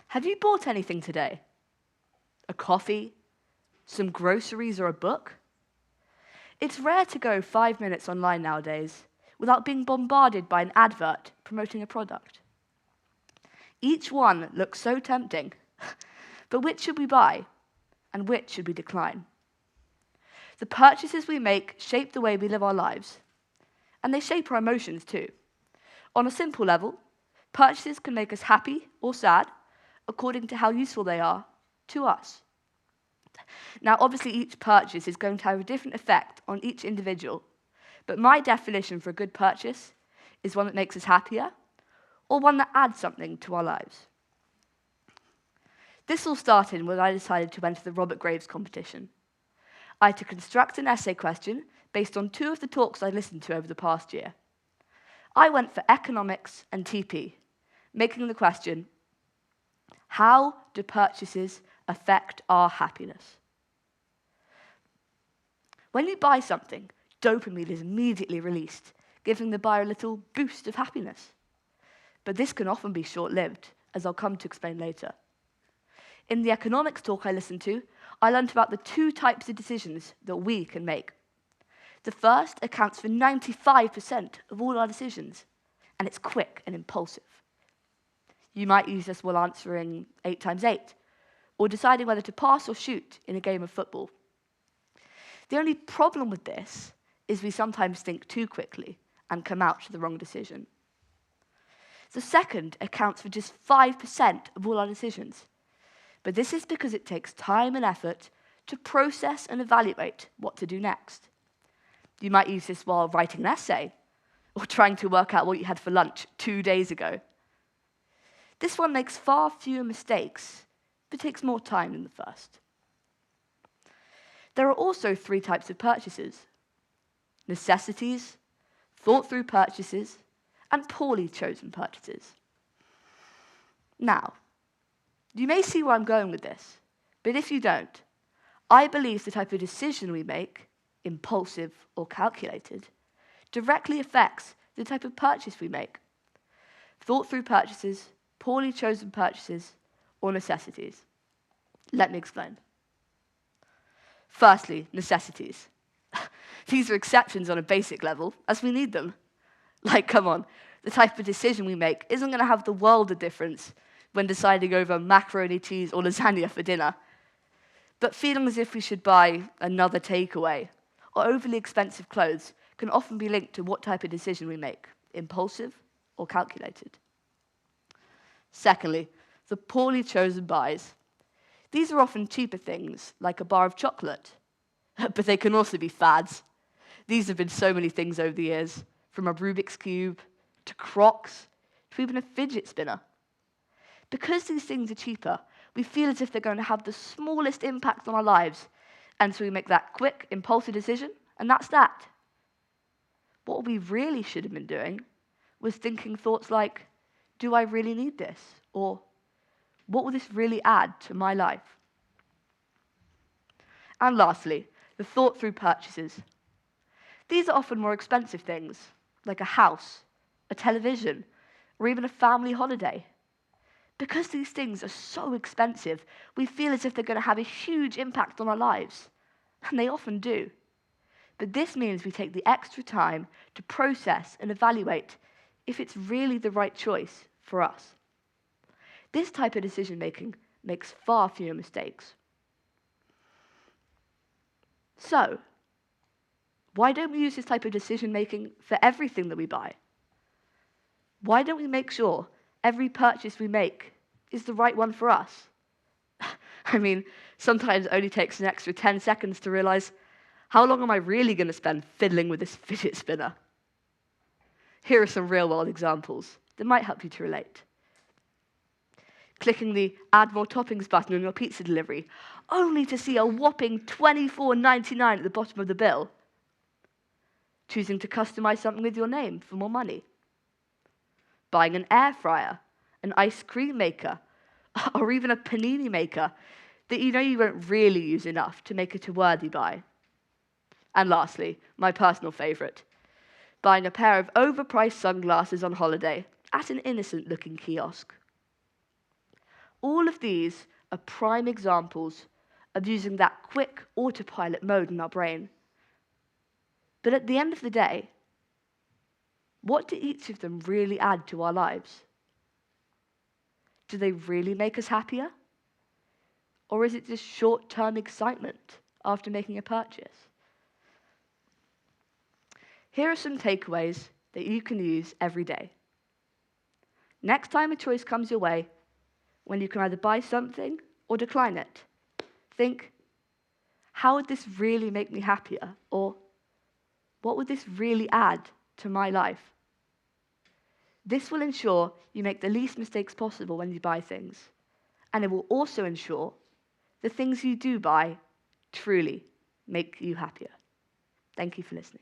Have you bought anything today? A coffee? Some groceries or a book? It's rare to go 5 minutes online nowadays without being bombarded by an advert promoting a product. Each one looks so tempting, but which should we buy and which should we decline? The purchases we make shape the way we live our lives, and they shape our emotions too. On a simple level, purchases can make us happy or sad according to how useful they are to us. Now, obviously, each purchase is going to have a different effect on each individual, but my definition for a good purchase is one that makes us happier or one that adds something to our lives. This all started when I decided to enter the Robert Graves competition. I had to construct an essay question based on 2 of the talks I listened to over the past year. I went for economics and TP, making the question, how do purchases affect our happiness? When you buy something, dopamine is immediately released, giving the buyer a little boost of happiness. But this can often be short-lived, as I'll come to explain later. In the economics talk I listened to, I learned about the 2 types of decisions that we can make. The first accounts for 95% of all our decisions, and it's quick and impulsive. You might use this while answering 8 times 8, or deciding whether to pass or shoot in a game of football. The only problem with this is we sometimes think too quickly and come out to the wrong decision. The second accounts for just 5% of all our decisions, but this is because it takes time and effort to process and evaluate what to do next. You might use this while writing an essay, or trying to work out what you had for lunch 2 days ago. This one makes far fewer mistakes, but takes more time than the first. There are also 3 types of purchases: necessities, thought-through purchases, and poorly chosen purchases. Now, you may see where I'm going with this, but if you don't, I believe the type of decision we make, impulsive or calculated, directly affects the type of purchase we make. Thought-through purchases, poorly chosen purchases, or necessities. Let me explain. Firstly, necessities. These are exceptions on a basic level, as we need them. Like, come on, the type of decision we make isn't going to have the world of difference when deciding over macaroni, cheese, or lasagna for dinner. But feeling as if we should buy another takeaway or overly expensive clothes can often be linked to what type of decision we make, impulsive or calculated. Secondly, the poorly chosen buys. These are often cheaper things, like a bar of chocolate, but they can also be fads. These have been so many things over the years, from a Rubik's Cube, to Crocs, to even a fidget spinner. Because these things are cheaper, we feel as if they're going to have the smallest impact on our lives, and so we make that quick, impulsive decision, and that's that. What we really should have been doing was thinking thoughts like, do I really need this? Or, what will this really add to my life? And lastly, the thought-through purchases. These are often more expensive things, like a house, a television, or even a family holiday. Because these things are so expensive, we feel as if they're going to have a huge impact on our lives. And they often do. But this means we take the extra time to process and evaluate if it's really the right choice for us. This type of decision-making makes far fewer mistakes. So, why don't we use this type of decision-making for everything that we buy? Why don't we make sure every purchase we make is the right one for us? I mean, sometimes it only takes an extra 10 seconds to realize, how long am I really going to spend fiddling with this fidget spinner? Here are some real-world examples that might help you to relate. Clicking the Add More Toppings button on your pizza delivery, only to see a whopping $24.99 at the bottom of the bill. Choosing to customize something with your name for more money. Buying an air fryer, an ice cream maker, or even a panini maker that you know you won't really use enough to make it a worthy buy. And lastly, my personal favorite, buying a pair of overpriced sunglasses on holiday at an innocent-looking kiosk. All of these are prime examples of using that quick autopilot mode in our brain. But at the end of the day, what do each of them really add to our lives? Do they really make us happier? Or is it just short-term excitement after making a purchase? Here are some takeaways that you can use every day. Next time a choice comes your way, when you can either buy something or decline it, think, how would this really make me happier? Or what would this really add to my life? This will ensure you make the least mistakes possible when you buy things, and it will also ensure the things you do buy truly make you happier. Thank you for listening.